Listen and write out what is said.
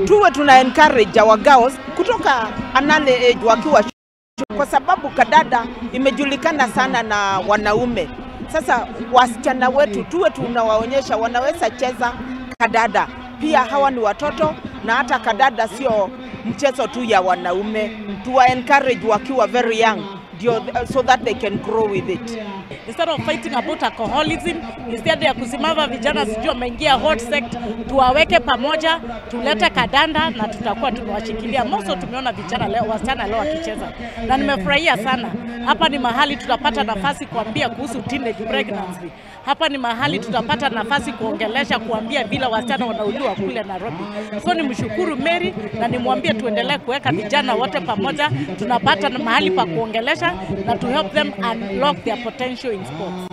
Tuwe tuna encourage our girls kutoka anale age wakiwa kwa sababu kadada imejulikana sana na wanaume. Sasa wasichana wetu tuwe tunawaonyesha wanaweza cheza kadada. Pia hawa ni watoto na hata kadada sio mchezo tu ya wanaume. Tuwa encourage wakiwa very young so that they can grow with it. Instead of fighting about alcoholism, instead ya kusimama vijana sijui wameingia hot sect, tuwaweke pamoja, tulete kadanda na tutakuwa tumewashikilia. Moso tumeona vijana leo, wasichana leo wakicheza. Na nimefurahia sana. Hapa ni mahali tutapata nafasi kuambia kuhusu teenage pregnancy. Hapa ni mahali tutapata nafasi kuongelesha kuambia vile wasichana wanauliwa kule Nairobi. So nimshukuru Mary na nimwambie tuendelee kuweka vijana wote pamoja, tunapata mahali pa kuongelesha na to help them unlock their potential in sports.